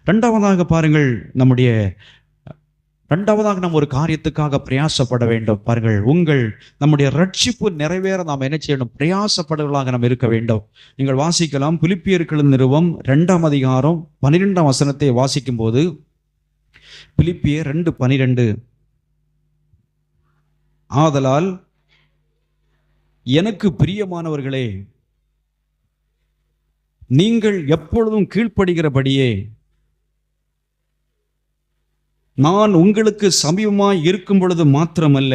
இரண்டாவதாக பாருங்கள், நாம் ஒரு காரியத்துக்காக பிரயாசப்பட வேண்டும். பாருங்கள், நம்முடைய ரட்சிப்பு நிறைவேற நாம் என்ன செய்யணும்? பிரயாசப்படுவர்களாக நாம் இருக்க வேண்டும். நீங்கள் வாசிக்கலாம், பிலிப்பியர்கள் நிருபம் 2ஆம் அதிகாரம் 12ஆம் வசனத்தை வாசிக்கும் போது, பிலிப்பியர் 2:12, ஆதலால் எனக்கு பிரியமானவர்களே, நீங்கள் எப்பொழுதும் கீழ்ப்படுகிறபடியே நான் உங்களுக்கு சமீபமாய் இருக்கும் பொழுது மாத்திரமல்ல,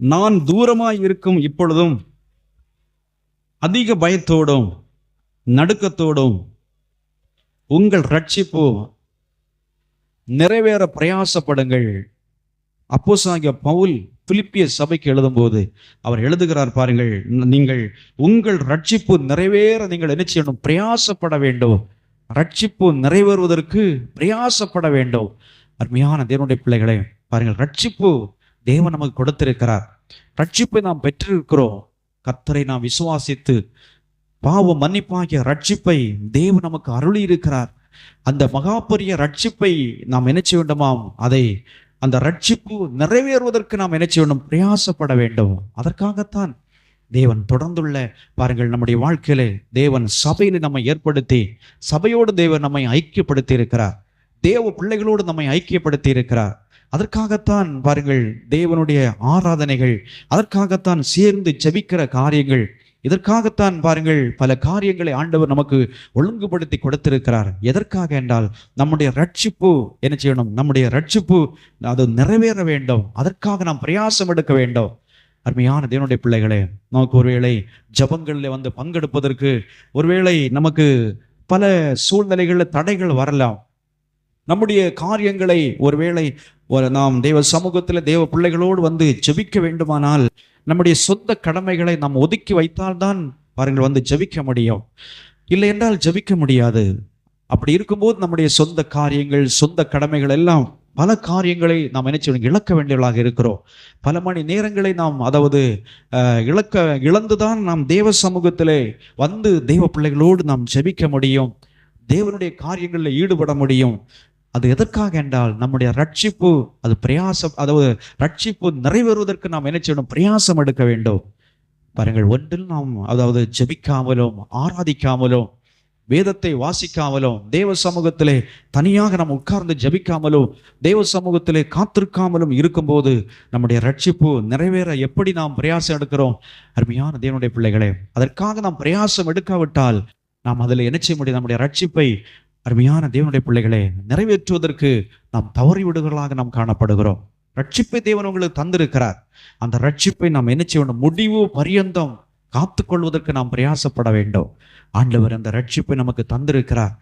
நான் தூரமாய் இருக்கும் இப்பொழுதும் அதிக பயத்தோடும் நடுக்கத்தோடும் உங்கள் ரட்சிப்பு நிறைவேற பிரயாசப்படுங்கள். அப்போஸ்தலனாகிய பவுல் பிலிப்பிய சபைக்கு எழுதும்போது அவர் எழுதுகிறார், பாருங்கள், நீங்கள் உங்கள் ரட்சிப்பு நிறைவேற நீங்கள் என்ன செய்யணும்? பிரயாசப்பட வேண்டும். ரட்சிப்பு நிறைவேறுவதற்கு பிரயாசப்பட வேண்டும். அருமையான தேவனுடைய பிள்ளைகளே, பாருங்கள், ரட்சிப்பு தேவன் நமக்கு கொடுத்திருக்கிறார். ரட்சிப்பை நாம் பெற்றிருக்கிறோம். கர்த்தரை நாம் விசுவாசித்து பாவ மன்னிப்பாகிய ரட்சிப்பை தேவன் நமக்கு அருளி இருக்கிறார். அந்த மகாபெரிய ரட்சிப்பை நாம் என்ன செய்ய வேண்டுமாம்? அந்த ரட்சிப்பு நிறைவேறுவதற்கு நாம் என்ன செய்ய வேண்டும்? பிரயாசப்பட வேண்டும். அதற்காகத்தான் தேவன் தொடர்ந்துள்ள, பாருங்கள், நம்முடைய வாழ்க்கையிலே தேவன் சபையில நம்மை ஏற்படுத்தி, சபையோடு தேவன் நம்மை ஐக்கியப்படுத்தி இருக்கிறார். தேவ பிள்ளைகளோடு நம்மை ஐக்கியப்படுத்தி இருக்கிறார். அதற்காகத்தான் பாருங்கள் தேவனுடைய ஆராதனைகள், அதற்காகத்தான் சேர்ந்து ஜெபிக்கிற காரியங்கள், இதற்காகத்தான் பாருங்கள் பல காரியங்களை ஆண்டவர் நமக்கு ஒழுங்குபடுத்தி கொடுத்திருக்கிறார். எதற்காக என்றால், நம்முடைய ரட்சிப்பு என்ன செய்யணும்? நம்முடைய ரட்சிப்பு அது நிறைவேற வேண்டும். அதற்காக நாம் பிரயாசம் எடுக்க வேண்டும். அருமையான தேவனுடைய பிள்ளைகளே, நமக்கு ஒருவேளை ஜபங்களில் வந்து பங்கெடுப்பதற்கு ஒருவேளை நமக்கு பல சூழ்நிலைகளில் தடைகள் வரலாம். நம்முடைய காரியங்களை ஒருவேளை நாம் தேவ சமூகத்தில் தேவ பிள்ளைகளோடு வந்து ஜெபிக்க வேண்டுமானால் நம்முடைய சொந்த கடமைகளை நாம் ஒதுக்கி வைத்தால்தான் பாருங்கள் வந்து ஜெபிக்க முடியும். இல்லை என்றால் ஜெபிக்க முடியாது. அப்படி இருக்கும்போது நம்முடைய சொந்த காரியங்கள், சொந்த கடமைகள் எல்லாம், பல காரியங்களை நாம் என்ன செய்யணும்? இழக்க வேண்டியவர்களாக இருக்கிறோம். பல மணி நேரங்களை நாம் இழந்துதான் நாம் தேவ சமூகத்திலே வந்து தேவ பிள்ளைகளோடு நாம் ஜெபிக்க முடியும், தேவனுடைய காரியங்களில் ஈடுபட முடியும். அது எதற்காக என்றால், நம்முடைய ரட்சிப்பு ரட்சிப்பு நிறைவேறுவதற்கு நாம் என்ன செய்யணும்? பிரயாசம் எடுக்க வேண்டும். பாருங்கள், ஒன்றில் நாம் ஜெபிக்காமலும் ஆராதிக்காமலும் வேதத்தை வாசிக்காமலும் தேவ சமூகத்திலே தனியாக நாம் உட்கார்ந்து ஜெபிக்காமலும் தேவ சமூகத்திலே காத்திருக்காமலும் இருக்கும்போது நம்முடைய ரட்சிப்பு நிறைவேற எப்படி நாம் பிரயாசம் எடுக்கிறோம்? அருமையான தேவனுடைய பிள்ளைகளே, அதற்காக நாம் பிரயாசம் எடுக்காவிட்டால் நாம் அதில் என்ன செய்ய முடியும்? நம்முடைய ரட்சிப்பை, அருமையான தேவனுடைய பிள்ளைகளே, நிறைவேற்றுவதற்கு நாம் தவறிவிடுகளாக நாம் காணப்படுகிறோம். ரட்சிப்பை தேவன் உங்களுக்கு தந்திருக்கிறார். அந்த ரட்சிப்பை நாம் என்ன செய்யணும்? முடிவு பரியந்தம் காத்துக்கொள்வதற்கு நாம் பிரயாசப்பட வேண்டும். ஆண்டவர் அந்த ரட்சிப்பை நமக்கு தந்திருக்கிறார்.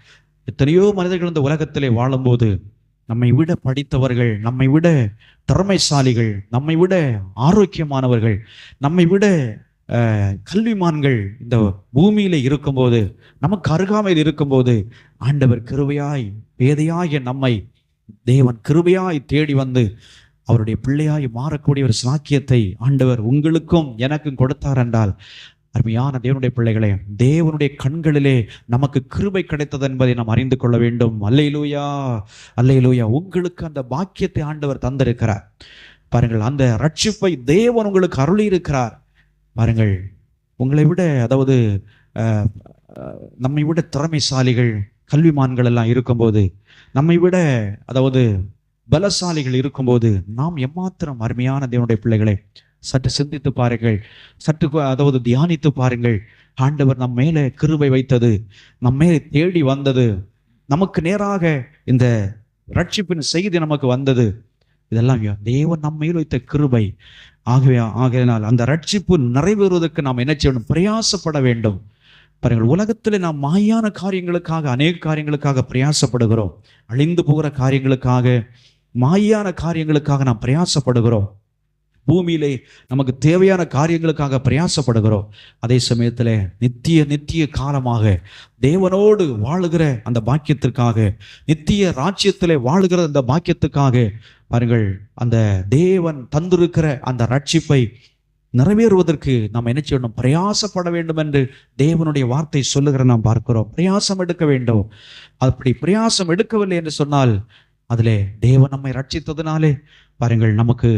எத்தனையோ மனிதர்கள் இந்த உலகத்திலே வாழும்போது நம்மை விட படித்தவர்கள், நம்மை விட திறமைசாலிகள், நம்மை விட ஆரோக்கியமானவர்கள், நம்மை விட கல்விமான்கள் இந்த பூமியில இருக்கும்போது, நமக்கு அருகாமையில் இருக்கும்போது, ஆண்டவர் கிருபையாய் பேதையாகிய நம்மை தேவன் கிருபையாய் தேடி வந்து அவருடைய பிள்ளையாய் மாறக்கூடிய ஒரு சாக்கியத்தை ஆண்டவர் உங்களுக்கும் எனக்கும் கொடுத்தார் என்றால், அருமையான தேவனுடைய பிள்ளைகளே, தேவனுடைய கண்களிலே நமக்கு கிருபை கிடைத்தது என்பதை நாம் அறிந்து கொள்ள வேண்டும். அல்லேலூயா, அல்லேலூயா. உங்களுக்கு அந்த பாக்கியத்தை ஆண்டவர் தந்திருக்கிறார். பாருங்கள், அந்த ரட்சிப்பை தேவன் உங்களுக்கு அருளி இருக்கிறார். பாருங்கள், உங்களை விட நம்மை விட திறமைசாலிகள், கல்விமான்கள் எல்லாம் இருக்கும்போது, நம்மை விட பலசாலிகள் இருக்கும்போது, நாம் எம்மாத்திரம் அருமையான தேவனுடைய பிள்ளைகளை சற்று சிந்தித்து பாருங்கள், சற்று தியானித்து பாருங்கள். ஆண்டவர் நம் மேலே கிருபை வைத்தது, நம்ம மேலே தேடி வந்தது, நமக்கு நேராக இந்த ரட்சிப்பின் செய்தி நமக்கு வந்தது, இதெல்லாம் தேவன் நம்ம மேல் வைத்த கிருபை. ஆகையினால் அந்த ரட்சிப்பு நிறைவேறுவதற்கு நாம் என்ன செய்யணும்? பிரயாசப்பட வேண்டும். பாருங்கள், உலகத்தில் நாம் மாயான காரியங்களுக்காக, அநேக காரியங்களுக்காக பிரயாசப்படுகிறோம். அழிந்து போகிற காரியங்களுக்காக, மாயான காரியங்களுக்காக நாம் பிரயாசப்படுகிறோம். பூமியிலே நமக்கு தேவையான காரியங்களுக்காக பிரயாசப்படுகிறோம். அதே சமயத்தில் நித்திய காலமாக தேவனோடு வாழுகிற அந்த பாக்கியத்திற்காக, நித்திய ராஜ்யத்திலே வாழுகிற அந்த பாக்கியத்துக்காக, பாருங்கள், அந்த தேவன் தந்திருக்கிற அந்த ரட்சிப்பை நிறைவேறுவதற்கு நாம் என்ன செய்யணும்? பிரயாசப்பட வேண்டும் என்று தேவனுடைய வார்த்தை சொல்லுகிற நாம் பார்க்கிறோம். பிரயாசம் எடுக்க வேண்டும். அப்படி பிரயாசம் எடுக்கவில்லை என்று சொன்னால் அதிலே தேவன் நம்மை ரட்சித்ததினாலே பாருங்கள் நமக்கு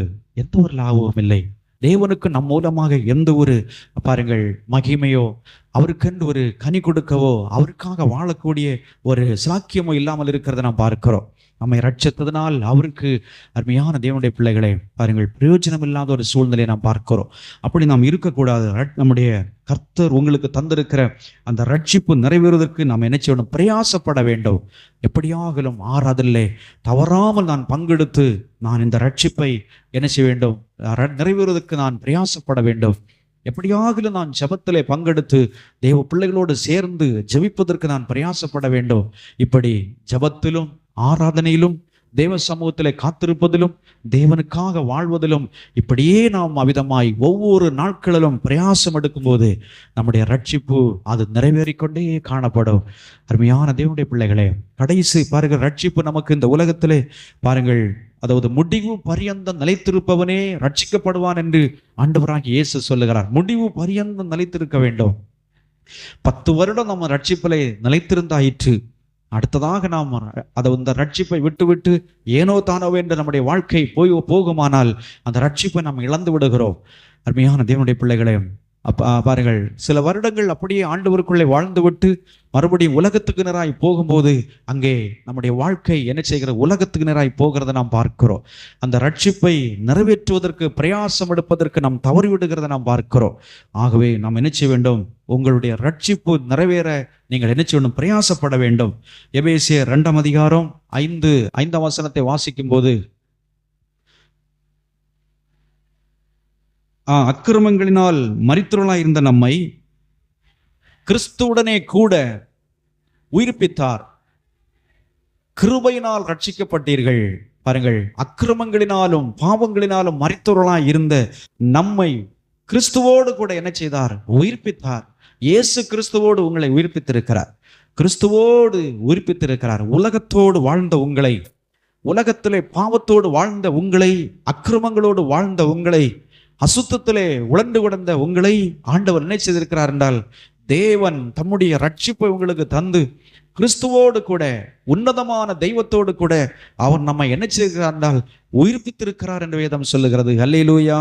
எந்த ஒரு லாபமும் இல்லை. தேவனுக்கு நம் மூலமாக எந்த ஒரு பாருங்கள் மகிமையோ, அவருக்கென்று ஒரு கனி கொடுக்கவோ, அவருக்காக வாழக்கூடிய ஒரு சாக்கியமோ இல்லாமல் இருக்கிறத நாம் பார்க்கிறோம். நம்மை ரட்சித்ததினால் அவருக்கு அருமையான தேவனுடைய பிள்ளைகளை பாருங்கள் பிரயோஜனம் இல்லாத ஒரு சூழ்நிலையை நாம் பார்க்கிறோம். அப்படி நாம் இருக்கக்கூடாது. நம்முடைய கர்த்தர் உங்களுக்கு தந்திருக்கிற அந்த ரட்சிப்பு நிறைவேறுவதற்கு நாம் என்ன செய்யணும்? பிரயாசப்பட வேண்டும். எப்படியாகலும் ஆறாதில்லை தவறாமல் நான் பங்கெடுத்து நான் இந்த ரட்சிப்பை என்ன செய்ய வேண்டும்? நிறைவேறுவதற்கு நான் பிரயாசப்பட வேண்டும். எப்படியாகலும் நான் ஜெபத்திலே பங்கெடுத்து தேவ பிள்ளைகளோடு சேர்ந்து ஜெபிப்பதற்கு நான் பிரயாசப்பட வேண்டும். இப்படி ஜெபத்திலும் ஆராதனையிலும் தேவ சமூகத்திலே காத்திருப்பதிலும் தேவனுக்காக வாழ்வதிலும் இப்படியே நாம் அவிதமாய் ஒவ்வொரு நாட்களிலும் பிரயாசம் எடுக்கும்போது நம்முடைய ரட்சிப்பு அது நிறைவேறிக்கொண்டே காணப்படும். அருமையான தேவனுடைய பிள்ளைகளே, கடைசி பாருங்கள், ரட்சிப்பு நமக்கு இந்த உலகத்திலே பாருங்கள், அதாவது முடிவு பரியந்தம் நிலைத்திருப்பவனே ரட்சிக்கப்படுவான் என்று ஆண்டவராகிய இயேசு சொல்லுகிறார். முடிவு பரியந்தம் நிலைத்திருக்க வேண்டும். 10 வருடம் நம்ம ரட்சிப்பிலே நிலைத்திருந்தாயிற்று. அடுத்ததாக நாம் இந்த ரட்சிப்பை விட்டு ஏனோ தானோ என்று நம்முடைய வாழ்க்கை போகுமானால் அந்த ரட்சிப்பை நாம் இழந்து விடுகிறோம். அருமையான தேவனுடைய பிள்ளைகளே, பாருங்கள், சில வருடங்கள் அப்படியே ஆண்டவருக்குள்ளே வாழ்ந்து விட்டு மறுபடியும் உலகத்துக்கு நேராய் போகும்போது அங்கே நம்முடைய வாழ்க்கை என்ன செய்கிற? உலகத்துக்கு நேராய் போகிறத நாம் பார்க்கிறோம். அந்த ரட்சிப்பை நிறைவேற்றுவதற்கு பிரயாசம் எடுப்பதற்கு நாம் தவறிவிடுகிறத நாம் பார்க்கிறோம். ஆகவே நாம் என்ன செய்ய வேண்டும்? உங்களுடைய ரட்சிப்பு நிறைவேற நீங்கள் என்ன செய்யணும்? பிரயாசப்பட வேண்டும். எபேசியர் 2ஆம் அதிகாரம் 5ஆம் வசனத்தை வாசிக்கும் போது, அக்கிரமங்களினால் மரித்தவர்களாய் இருந்த நம்மை கிறிஸ்துவுடனே கூட உயிர்ப்பித்தார். கிருபையினால் ரட்சிக்கப்பட்டீர்கள். பாருங்கள், அக்கிரமங்களினாலும் பாவங்களினாலும் மரித்தவர்களாய் இருந்த நம்மை கிறிஸ்துவோடு கூட என்ன செய்தார்? உயிர்ப்பித்தார். இயேசு கிறிஸ்துவோடு உங்களை உயிர்ப்பித்திருக்கிறார். கிறிஸ்துவோடு உயிர்ப்பித்திருக்கிறார். உலகத்தோடு வாழ்ந்த உங்களை, உலகத்திலே பாவத்தோடு வாழ்ந்த உங்களை, அக்கிரமங்களோடு வாழ்ந்த உங்களை, அசுத்தத்திலே உழண்டு கிடந்த உங்களை ஆண்டவர் என்ன செய்திருக்கிறார் என்றால், தேவன் தம்முடைய ரட்சிப்பை உங்களுக்கு தந்து கிறிஸ்துவோடு கூட உன்னதமான தெய்வத்தோடு கூட அவர் நம்மை என்ன செய்கிறார் என்றால் உயிர்ப்பித்திருக்கிறார் என்று வேதம் சொல்லுகிறது. அல்லேலூயா!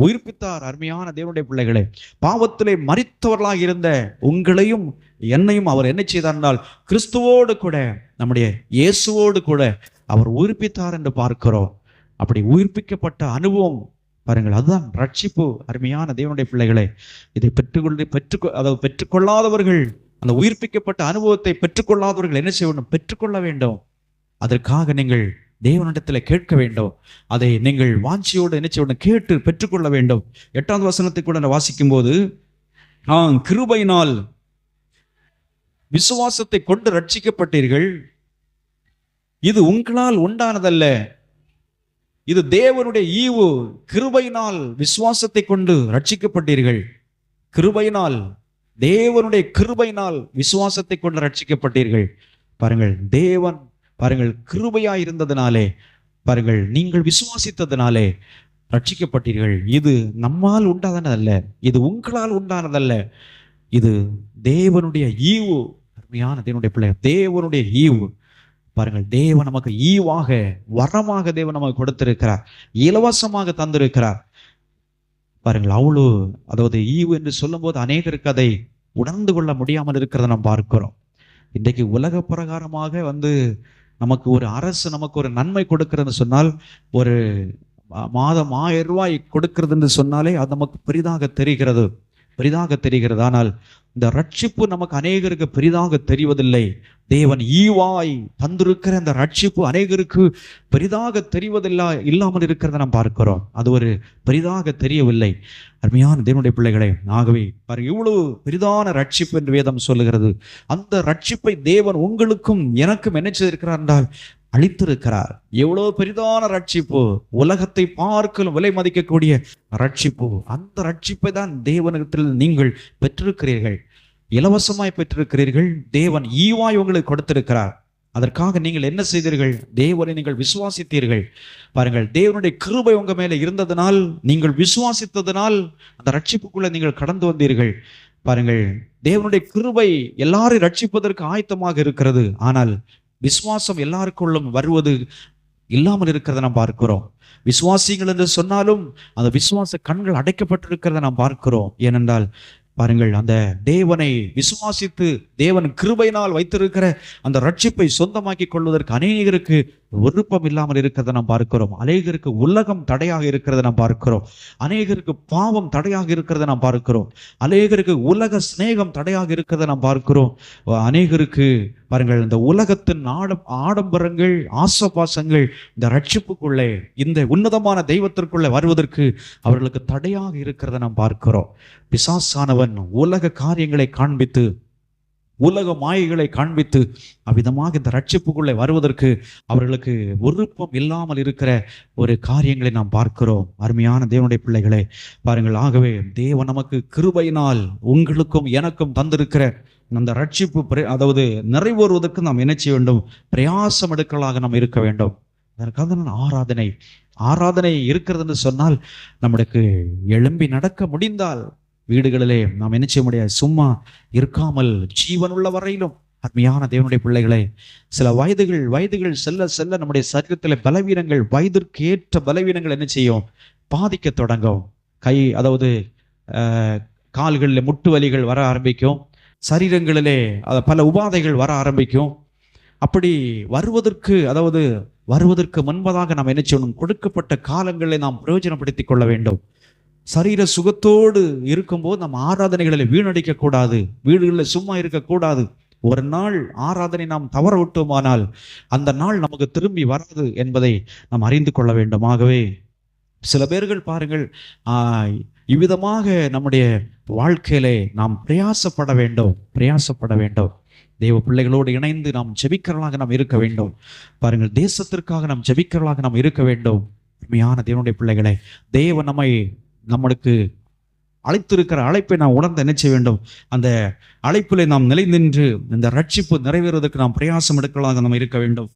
உயிர்ப்பித்தார். அருமையான தேவனுடைய பிள்ளைகளே, பாவத்திலே மரித்தவர்களாக இருந்த உங்களையும் என்னையும் அவர் என்ன செய்தார் என்றால் கிறிஸ்துவோடு கூட நம்முடைய இயேசுவோடு கூட அவர் உயிர்ப்பித்தார் என்று பார்க்கிறோம். அப்படி உயிர்ப்பிக்கப்பட்ட அனுபவம் பாருங்கள், அதுதான் ரட்சிப்பு. அருமையான தேவனுடைய பிள்ளைகளே, இதை பெற்றுக்கொள்ளாதவர்கள், அந்த உயிர்ப்பிக்கப்பட்ட அனுபவத்தை பெற்றுக்கொள்ளாதவர்கள் என்ன செய்ய வேண்டும்? பெற்றுக்கொள்ள வேண்டும். அதற்காக நீங்கள் தேவனிடத்தில் கேட்க வேண்டும். அதை நீங்கள் வாஞ்சியோடு என்ன செய்ய வேண்டும்? கேட்டு பெற்றுக்கொள்ள வேண்டும். 8ஆம் வசனத்தை கூட வாசிக்கும் போது, கிருபையினால் விசுவாசத்தை கொண்டு ரட்சிக்கப்பட்டீர்கள். இது உங்களால் உண்டானதல்ல, இது தேவனுடைய ஈவு. கிருபையினால் விசுவாசத்தை கொண்டு ரட்சிக்கப்பட்டீர்கள். கிருபையினால், தேவனுடைய கிருபையினால் விசுவாசத்தை கொண்டு ரட்சிக்கப்பட்டீர்கள். பாருங்கள், தேவன் பாருங்கள் கிருபையாய் இருந்ததினாலே, பாருங்கள் நீங்கள் விசுவாசித்ததினாலே ரட்சிக்கப்பட்டீர்கள். இது நம்மால் உண்டானதல்ல, இது உங்களால் உண்டானதல்ல, இது தேவனுடைய ஈவு. அருமையான தேவனுடைய பிள்ளை, தேவனுடைய ஈவு. பாருங்கள், தேவன் நமக்கு ஈவாக, வரமாக தேவன் நமக்கு கொடுத்திருக்கிறார், இலவசமாக தந்திருக்கிறார். பாருங்கள், அவ்வளோ, அதாவது ஈவு என்று சொல்லும் போது அநேகருக்கு அதை உணர்ந்து கொள்ள முடியாமல் இருக்கிறத நாம் பார்க்கிறோம். இன்றைக்கு உலக பிரகாரமாக நமக்கு ஒரு அரசு நமக்கு ஒரு நன்மை கொடுக்கிறதுன்னு சொன்னால், ஒரு மாதம் 1000 ரூபாய் கொடுக்கிறதுன்னு சொன்னாலே அது நமக்கு பெரிதாக தெரிகிறது. ஆனால் இந்த ரட்சிப்பு நமக்கு அநேகருக்கு பெரிதாக தெரிவதில்லை. தேவன் ஈவாய் தந்திருக்கிற அந்த ரட்சிப்பு அநேகருக்கு பெரிதாக இல்லாமல் இருக்கிறத நாம் பார்க்கிறோம். அது ஒரு பெரிதாக தெரியவில்லை. அருமையான தேவனுடைய பிள்ளைகளே, ஆகவே பாருங்க, இவ்வளவு பெரிதான ரட்சிப்பு என்று வேதம் சொல்லுகிறது. அந்த ரட்சிப்பை தேவன் உங்களுக்கும் எனக்கும் என்ன செய்திருக்கிறார் என்றால் அளித்திருக்கிறார். எவ்வளவு பெரிதான ரட்சிப்பு! உலகத்தை பார்க்கலும் விலை மதிக்கக்கூடிய ரட்சிப்பு. அந்த ரட்சிப்பை தான் தேவனிடத்தில் நீங்கள் பெற்றிருக்கிறீர்கள், இலவசமாய் பெற்றிருக்கிறீர்கள். தேவன் ஈவாய் உங்களுக்கு கொடுத்திருக்கிறார். அதற்காக நீங்கள் என்ன செய்தீர்கள்? தேவனை நீங்கள் விசுவாசித்தீர்கள். பாருங்கள், தேவனுடைய கிருபை உங்க மேல இருந்ததனால், நீங்கள் விசுவாசித்ததனால் அந்த ரட்சிப்புக்குள்ள நீங்கள் கடந்து வந்தீர்கள். பாருங்கள், தேவனுடைய கிருபை எல்லாரையும் ரட்சிப்பதற்கு ஆயத்தமாக இருக்கிறது. ஆனால் விசுவாசம் எல்லாருக்குள்ளும் வருவது இல்லாமல் இருக்கிறத நாம் பார்க்கிறோம். விசுவாசிகள் என்று சொன்னாலும் அந்த விசுவாச கண்கள் அடைக்கப்பட்டிருக்கிறத நாம் பார்க்கிறோம். ஏனென்றால் பாருங்கள், அந்த தேவனை விசுவாசித்து தேவன் கிருபையினால் வைத்திருக்கிற அந்த ரட்சிப்பை சொந்தமாக்கி கொள்வதற்கு அநேகருக்கு விருப்பம் இல்லாமல் இருக்கிறத நாம் பார்க்கிறோம். அநேகருக்கு உலகம் தடையாக இருக்கிறத நாம் பார்க்கிறோம். அநேகருக்கு பாவம் தடையாக இருக்கிறத நாம் பார்க்கிறோம். அநேகருக்கு உலக சிநேகம் தடையாக இருக்கிறத நாம் பார்க்கிறோம். அநேகருக்கு பாருங்கள், இந்த உலகத்தின் ஆடம்பரங்கள், ஆசபாசங்கள் இந்த ரட்சிப்புக்குள்ளே, இந்த உன்னதமான தெய்வத்திற்குள்ளே வருவதற்கு அவர்களுக்கு தடையாக இருக்கிறத நாம் பார்க்கிறோம். பிசாசானவன் உலக காரியங்களை காண்பித்து, உலக மாயைகளை காண்பித்து அவ்விதமாக இந்த ரட்சிப்புக்குள்ளே வருவதற்கு அவர்களுக்கு விருப்பம் இல்லாமல் இருக்கிற ஒரு காரியங்களை நாம் பார்க்கிறோம். அருமையான தேவனுடைய பிள்ளைகளே, பாருங்கள், ஆகவே தேவன் நமக்கு கிருபையினால் உங்களுக்கும் எனக்கும் தந்திருக்கிற அந்த ரட்சிப்பு அதாவது நிறைவேறுவதற்கு நாம் என்ன செய்ய வேண்டும்? பிரயாசம் எடுக்கலாக நாம் இருக்க வேண்டும். அதற்காக நான் ஆராதனை இருக்கிறது என்று சொன்னால், நம்மளுக்கு எழும்பி நடக்க முடிந்தால் வீடுகளிலே நாம் என்ன செய்ய முடியாது? சும்மா இருக்காமல் ஜீவனுள்ள வரையிலும் அருமையான தேவனுடைய பிள்ளைகளை, சில வயதுகள் செல்ல செல்ல நம்முடைய சரீரத்தில் பலவீனங்கள், வயதிற்கு ஏற்ற பலவீனங்கள் என்ன செய்யும்? பாதிக்க தொடங்கும். அதாவது கால்களில் முட்டு வலிகள் வர ஆரம்பிக்கும். சரீரங்களிலே பல உபாதைகள் வர ஆரம்பிக்கும். அப்படி வருவதற்கு முன்பதாக நாம் என்ன செய்யணும்? கொடுக்கப்பட்ட காலங்களை நாம் பிரயோஜனப்படுத்தி கொள்ள வேண்டும். சரீர சுகத்தோடு இருக்கும்போது நம்ம ஆராதனைகளில் வீணடிக்க கூடாது. வீடுகளில் சும்மா இருக்கக்கூடாது. ஒரு நாள் ஆராதனை நாம் தவற விட்டோமானால் அந்த நாள் நமக்கு திரும்பி வராது என்பதை நாம் அறிந்து கொள்ள வேண்டும். ஆகவே சில பேர்கள் பாருங்கள், இவ்விதமாக நம்முடைய வாழ்க்கையிலே நாம் பிரயாசப்பட வேண்டும். தேவ பிள்ளைகளோடு இணைந்து நாம் ஜெபிக்கிறவர்களாக நாம் இருக்க வேண்டும். பாருங்கள், தேசத்திற்காக நாம் ஜெபிக்கிறவர்களாக நாம் இருக்க வேண்டும். உண்மையான தேவனுடைய பிள்ளைகளை, தேவன் நம்மளுக்கு அழைத்திருக்கிற அழைப்பை நாம் உணர்ந்து என்ன செய்ய வேண்டும்? அந்த அழைப்பிலே நாம் நிலை நின்று இந்த ரட்சிப்பு நிறைவேறுவதற்கு நாம் பிரயாசம் எடுக்கலாக நாம் இருக்க வேண்டும்.